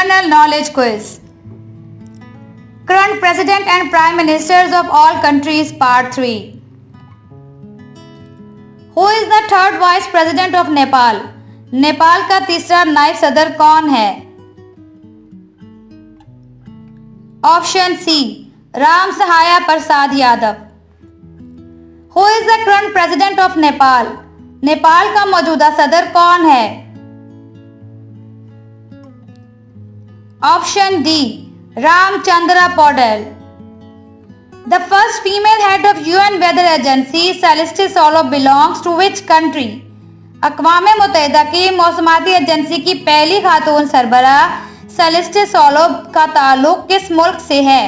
General knowledge quiz. Current President and Prime Ministers of all countries, Part 3. Who is the third Vice President of Nepal? Nepal का तीसरा नायब सदर कौन है? Option C Ram Sahaya Prasad Yadav. Who is the current President of Nepal? Nepal का मौजूदा सदर कौन है? Option D Ramchandra Paudel. The first female head of UN Weather Agency, Celeste Solov, belongs to which country? अक़वाम मुत्तहिदा की मौसमाती एजेंसी की पहली खातून सरबराह सेलेस्टे सोलोव का ताल्लुक किस मुल्क से है?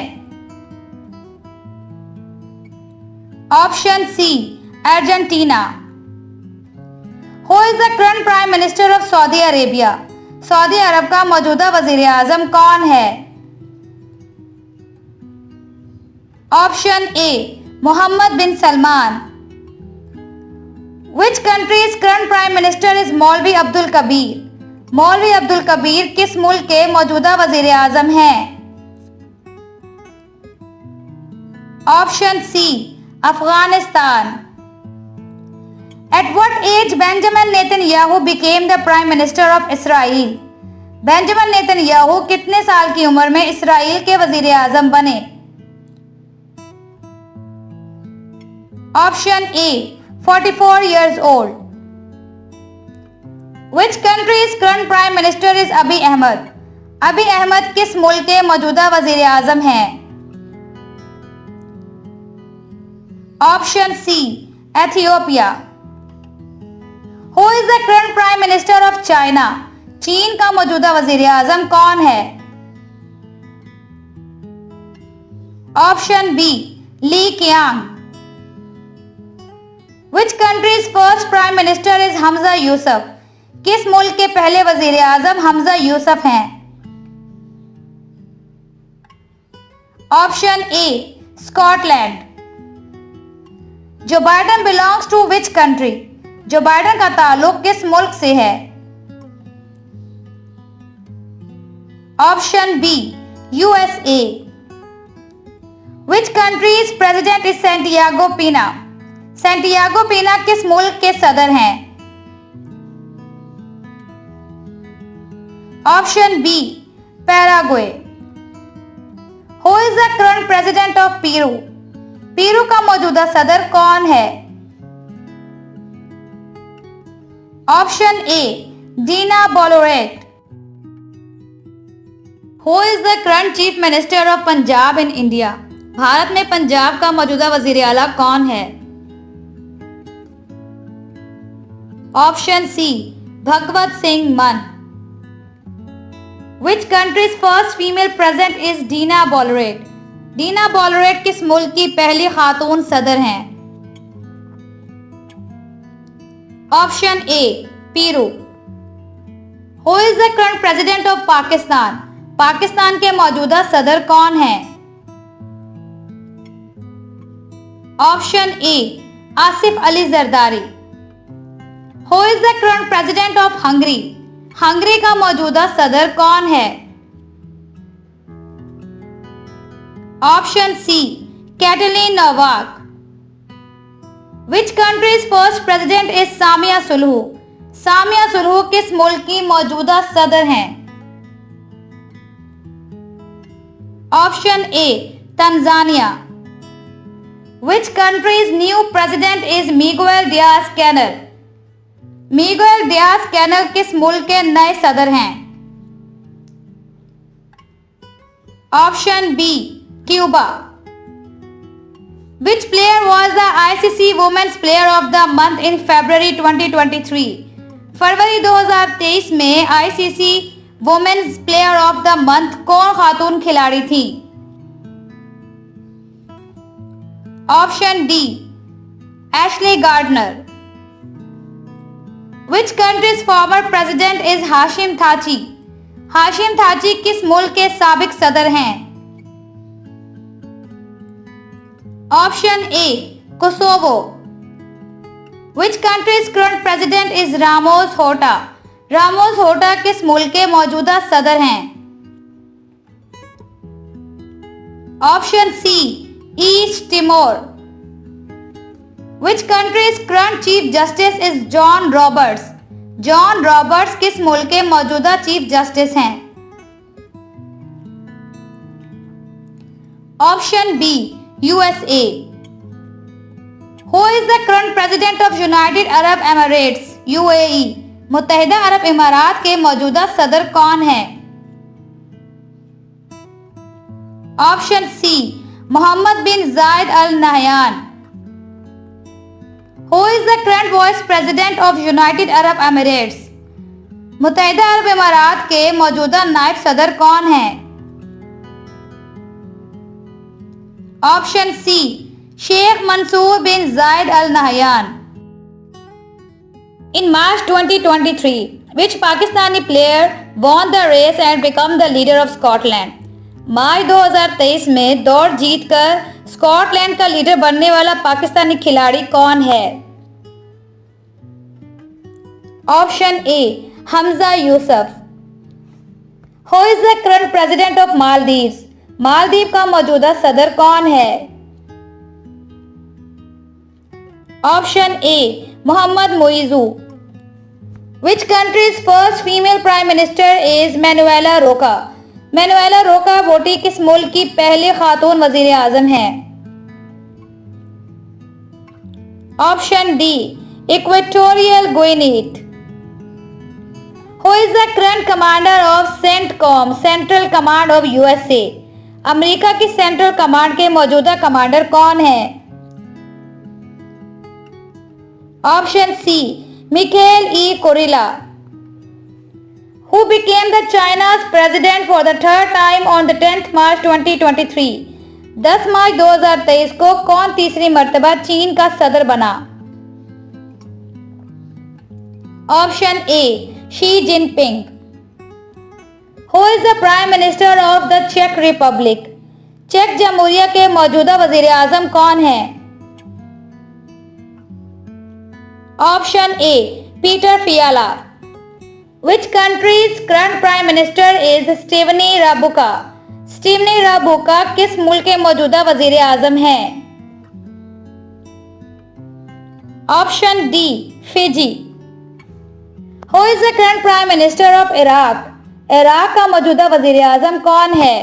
Option C Argentina. Who is the current Prime Minister of Saudi Arabia? Saudi Arab का मौजूदा वजीर आजम कौन है? Option A Mohammed bin Salman. Which country's current Prime Minister is मौलवी अब्दुल कबीर? मौलवी अब्दुल कबीर किस मुल्क के मौजूदा वजीर आजम हैं? Option C Afghanistan. At what age Benjamin Netanyahu became the Prime Minister of Israel? Benjamin Netanyahu कितने साल की उम्र में इसराइल के वजीर आजम बने? Option A 44 years old. Which country's current Prime Minister is Abiy Ahmed? Abiy Ahmed किस मुल्क के मौजूदा वजीर आजम हैं? Option C Ethiopia. Who is the current Prime Minister of China? चीन का मौजूदा वजीर आजम कौन है? Option B Li Qiang. Which country's first Prime Minister is Humza Yousaf? किस मुल्क के पहले वजीर आजम हमजा यूसुफ हैं? Option A Scotland. Joe Biden belongs to which country? Joe Biden का ताल्लुक किस मुल्क से है? Option B USA. Which country's president is Santiago Pena? Santiago Pena किस मुल्क के सदर हैं? Option B Paraguay. Who is the current president of Peru? Peru का मौजूदा सदर कौन है? Option A Dina Boluarte. Who is the current chief minister of Punjab in India? Bharat में पंजाब का मौजूदा वजीर आला कौन है? Option C Bhagwant Singh Mann. Which country's first female president is Dina Boluarte? Dina Boluarte किस मुल्क की पहली खातून सदर हैं? Option A Peru. Who is the current president of Pakistan? Pakistan के मौजूदा सदर कौन है? Option A Asif Ali Zardari. Who is the current president of Hungary? Hungary का मौजूदा सदर कौन है? Option C Katalin Novak. Which country's first president is Samia Suluhu? Samia Suluhu किस मुल्क की मौजूदा सदर हैं? Option A Tanzania. Which country's new president is Miguel Diaz Canel? Miguel Diaz Canel किस मुल्क के नए सदर हैं? Option B Cuba. Which player was the ICC Women's Player of the Month in February 2023? फरवरी 2023 में ICC Women's Player of the Month कौन खातून खिलाड़ी थी? Option D Ashleigh Gardner. Which country's former president is Hashim Thaci? Hashim Thaci किस मुल्क के साबिक सदर हैं? Option A Kosovo. Which country's current president is Ramos Horta? Ramos Horta किस मुल्क के मौजूदा सदर हैं? Option C East Timor. Which country's current chief justice is John Roberts. John Roberts किस मुल्क के मौजूदा चीफ जस्टिस हैं? Option B USA. Who is the current president of United Arab Emirates UAE. मुत्तहिदा अरब इमारात के मौजूदा सदर कौन है? Option C Mohammed bin Zayed Al Nahyan. Who is the current vice president of United Arab Emirates. मुत्तहिदा अरब इमारात के मौजूदा नायब सदर कौन है? Option C Sheikh Mansour bin Zayed Al Nahyan. In March 2023, which Pakistani player won the race and become the leader of Scotland? मार्च 2023 में दौड़ जीतकर स्कॉटलैंड का लीडर बनने वाला पाकिस्तानी खिलाड़ी कौन है? Option A Hamza Yusuf. Who is the current president of Maldives. Maldives का मौजूदा सदर कौन है? Option A Mohammad Muizzu. Which country's first female prime minister is Manuela रोका। मैनुएला रोका वोटी किस मुल्क की पहली खातून वजीर आजम है? Option D Equatorial Guinea. Who is the current commander of CENTCOM central command of USA. America की सेंट्रल कमांड के मौजूदा कमांडर कौन है? Option C Michael E Kurilla. Who became the China's president for the third time on the 10th March 2023? 10 March 2023 को कौन तीसरी मर्तबा चीन का सदर बना? Option A Xi Jinping. Who is the Prime Minister of the Czech Republic? चेक जमहूरिया के मौजूदा वजीर आजम कौन है? Option A Petr Fiala. Which country's current Prime Minister is Sitiveni Rabuka. Sitiveni Rabuka किस मुल्क के मौजूदा वजीर आजम हैं? Option D Fiji. Who is the current Prime Minister of Iraq? Iraq का मौजूदा वजीर आजम कौन है?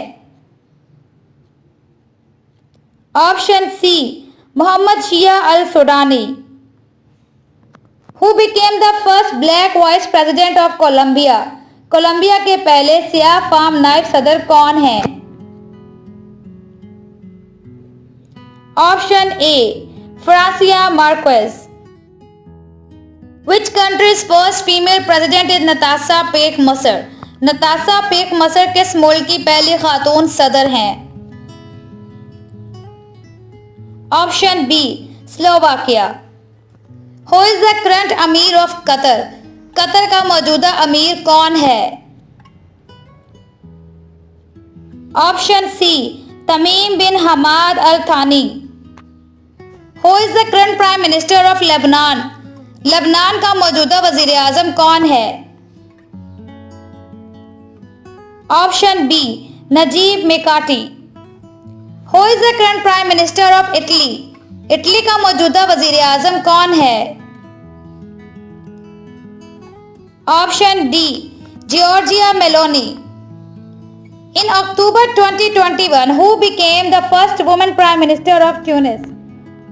Option C Mohammed Shia Al Sudani. Who became the first black vice president of Colombia? Colombia के पहले सियाह फाम नायब सदर कौन है? Option A Francia Marquez. Which country's first female president is Natasha Pirc Musar. Natasha Pirc Musar किस मुल्क की पहली खातून सदर हैं? Option B Slovakia. Who is the current emir of Qatar. Qatar का मौजूदा अमीर कौन है? Option C Tamim bin Hamad Al Thani. Who is the current prime minister of Lebanon. Lebanon का मौजूदा वजीर आजम कौन है? Option B Najib Mikati. Who is the current prime minister of Italy. Italy का मौजूदा वजीर आजम कौन है? Option D Giorgia Meloni. In October 2021 who became the first woman prime minister of Tunis?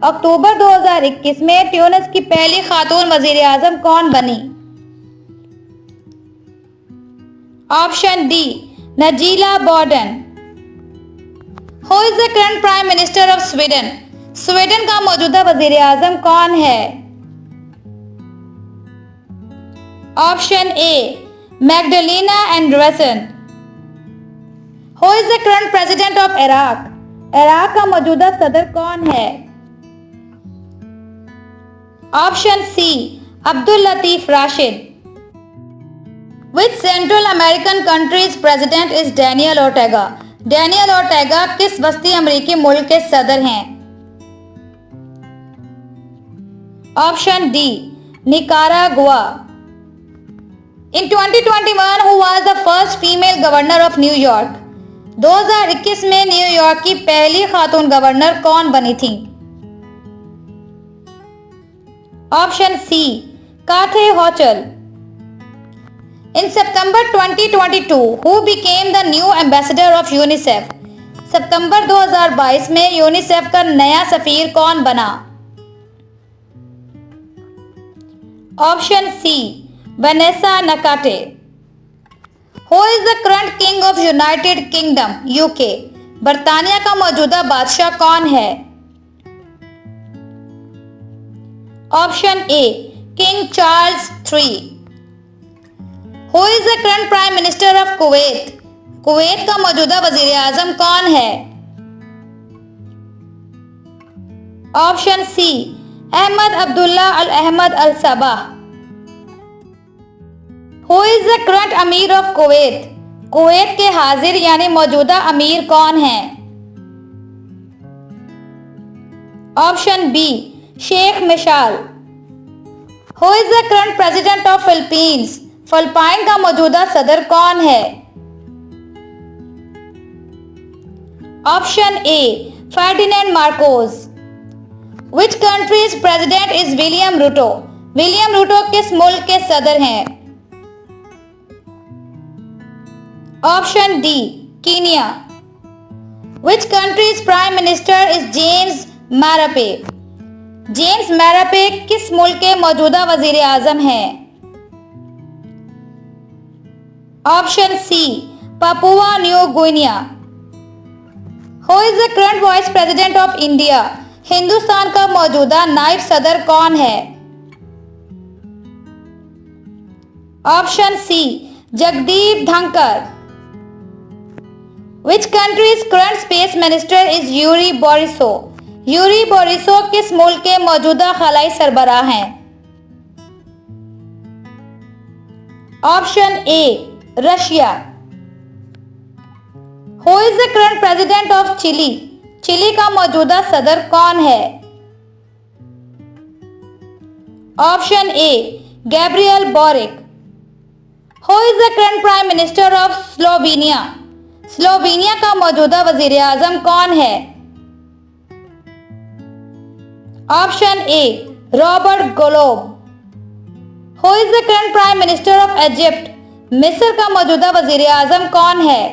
अक्टूबर 2021 में ट्यूनिस की पहली खातून वजीर आजम कौन बनी? Option D Najla Bouden. Who is the current prime minister of Sweden? Sweden का मौजूदा वजीर आजम कौन है? Option A Magdalena Andersson. Who is the current president of Iraq? Iraq का मौजूदा सदर कौन है? Option C Abdul Latif Rashid. Which Central American country's president is Daniel Ortega? Daniel Ortega किस वस्ती अमेरिकी मुल्क के सदर हैं? Option D Nicaragua. In 2021 who was the first female governor of New York? 2021 में न्यूयॉर्क की पहली खातून गवर्नर कौन बनी थी? ऑप्शन सी काथे हॉचल। In September 2022, who became the new ambassador of UNICEF? सितंबर 2022 में यूनिसेफ का नया सफीर कौन बना? Option C Vanessa Nakate. Who is the current king of United Kingdom UK? बर्तानिया का मौजूदा बादशाह कौन है? Option A King Charles III। Who is the current prime minister of Kuwait? Kuwait का मौजूदा वजीर आजम कौन है? Option C Ahmad Abdullah Al Ahmad Al Sabah. Who is the current emir of Kuwait? Kuwait के हाजिर यानी मौजूदा अमीर कौन है? Option B Sheikh मिशाल। Who is the current president of Philippines? Philippine का मौजूदा सदर कौन है? Option A Ferdinand Marcos. Which country's president is William Ruto? William Ruto किस मुल्क के सदर हैं? Option D Kenya. Which country's prime minister is James Marape? James Marape किस मुल्क के मौजूदा वजीर आजम हैं? Option C Papua New Guinea. Who is the current vice president of India? Hindustan का मौजूदा नायब सदर कौन है? Option C Jagdeep Dhankhar. Which country's current space minister is Yuri Borisov? Yuri Borisov किस मुल्क के मौजूदा खलाई सरबराह हैं? Option A Russia. Who is the current president of Chile? Chile का मौजूदा सदर कौन है? Option A Gabriel Boric. Who is the current prime minister of Slovenia? Slovenia का मौजूदा वजीर आजम कौन है? Option A Robert Golob. Who is the current prime minister of Egypt? मिस्र का मौजूदा वजीर आजम कौन है?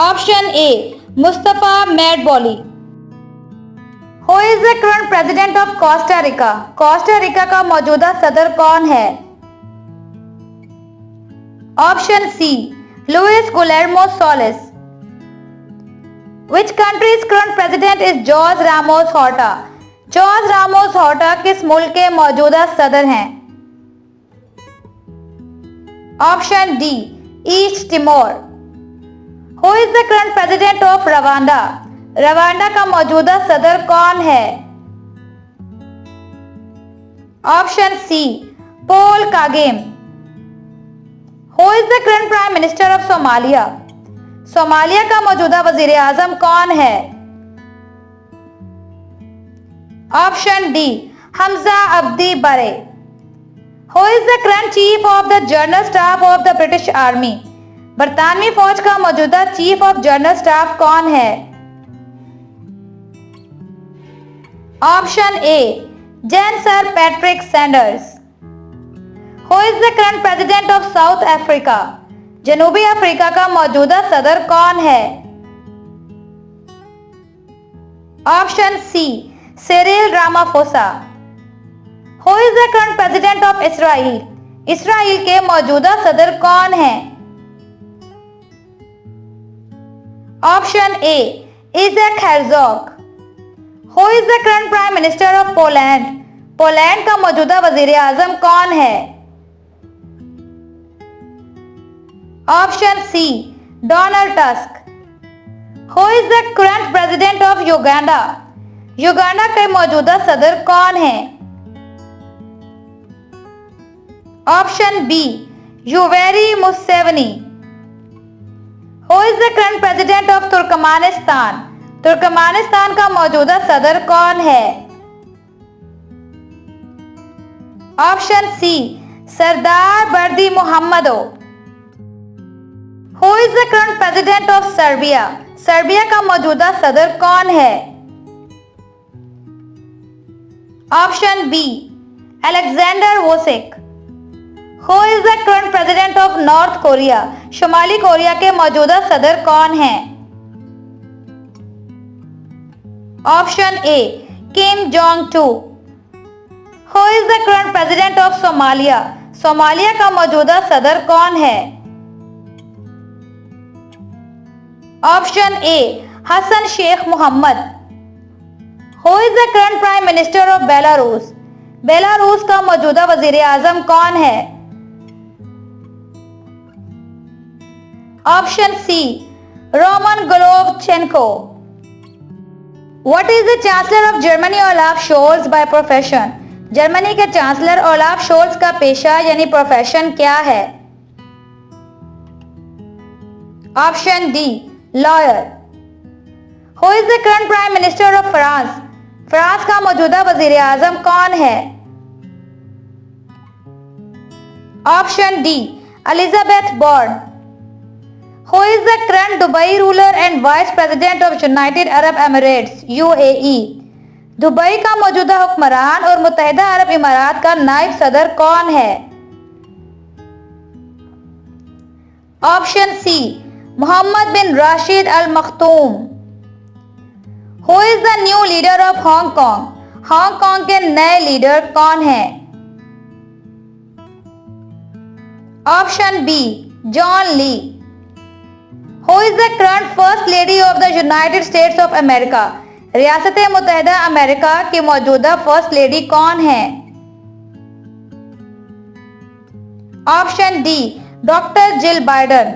Option A Mostafa Madbouly. Who is the current president of Costa Rica? Costa Rica का मौजूदा सदर कौन है? Option C Luis Guillermo Solis. Which country's current president is George Ramos Horta? George Ramos Horta किस मुल्क के मौजूदा सदर हैं? Option D East Timor. Who is the current president of Rwanda? Rwanda का मौजूदा सदर कौन है? Option C Paul Kagame. Who is the current prime minister of Somalia? Somalia का मौजूदा वजीर आजम कौन है? ऑप्शन डी हमजा अब्दी बरे। Who is the current chief of the general staff of the British Army? बरतानवी फौज का मौजूदा चीफ ऑफ जनरल स्टाफ कौन है? ऑप्शन ए जैन sir Patrick Sanders. Who is the current president of South Africa? जनूबी Africa का मौजूदा सदर कौन है? Option C Cyril Ramaphosa. Who is the current president of Israel? Israel के मौजूदा सदर कौन है? Option A Isaac Herzog. Who is the current prime minister of Poland? Poland का मौजूदा वजीर आजम कौन है? Option C Donald Tusk. Who is the current president of Uganda? Uganda के मौजूदा सदर कौन है? Option B Yoweri Museveni. Who is the current president of Turkmenistan? Turkmenistan का मौजूदा सदर कौन है? Option C Serdar Berdimuhamedov. Who is the current president of Serbia? Serbia का मौजूदा सदर कौन है? Option B Aleksandar Vucic. Who is the current president of north Korea? शुमाली कोरिया के मौजूदा सदर कौन है? ऑप्शन ए किम जोंग टू। Who is the current president of Somalia? Somalia का मौजूदा सदर कौन है? Option A Hassan Sheikh Mohamud. Who is the current prime minister of Belarus? Belarus का मौजूदा वजीर आजम कौन है? Option C Roman Golovchenko. What is the chancellor of Germany Olaf Scholz by profession? Germany के चांसलर ओलाफ शोल्ज का पेशा यानी प्रोफेशन क्या है? Option D lawyer. Who is the current prime minister of France? France का मौजूदा वजीर आजम कौन है? Option D Elisabeth Borne. Who is the current Dubai ruler and vice president of United Arab Emirates UAE? Dubai का मौजूदा हुक्मरान और मुत्तहिदा अरब इमारात का नायब सदर कौन है? Option C Mohammed bin Rashid Al Maktoum. Who is the new leader of Hong Kong? Hong Kong के नए लीडर कौन है? Option B John Lee. Who is the current first lady of the United States of America? रियासत मुत्तहिदा America की मौजूदा first lady कौन है? Option D doctor Jill Biden.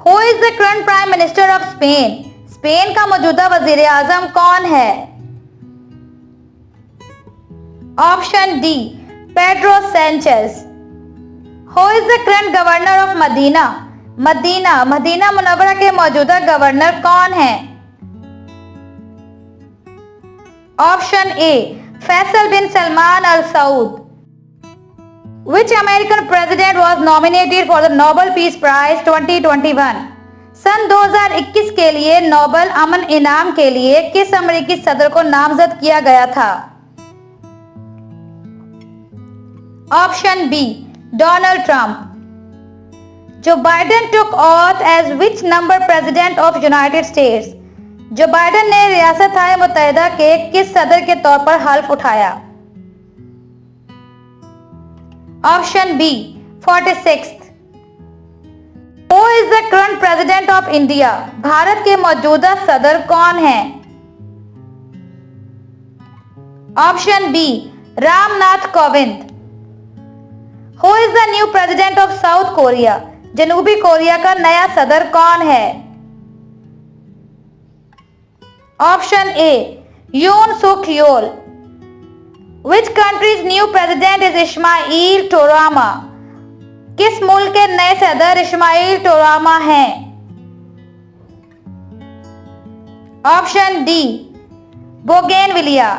Who is the current prime minister of Spain? Spain का मौजूदा वजीर आजम कौन है? Option D Pedro Sanchez. Who is the current governor of Medina? Medina मुनव्वरा के मौजूदा गवर्नर कौन है? Option A Faisal bin Salman al Saud. Which American president was nominated for the Nobel Peace Prize 2021? सन 2021 के लिए नोबेल अमन इनाम के लिए किस अमेरिकी सदर को नामजद किया गया था? Option B Donald Trump. Joe Biden took oath as which number president of United States? Joe Biden ने रियासत मुत्तहिदा के किस सदर के तौर पर हल्फ उठाया? Option B 46। Who is the current president of India? Bharat के मौजूदा सदर कौन है? Option B Ramnath Kovind. Who is the new president of South Korea? जनूबी कोरिया का नया सदर कौन है? ऑप्शन ए यून सुक Yol. Which country's new president is Ismail टोरामा? किस मुल्क के नए सदर इस्माइल टोरामा हैं? Option D bougainvillea.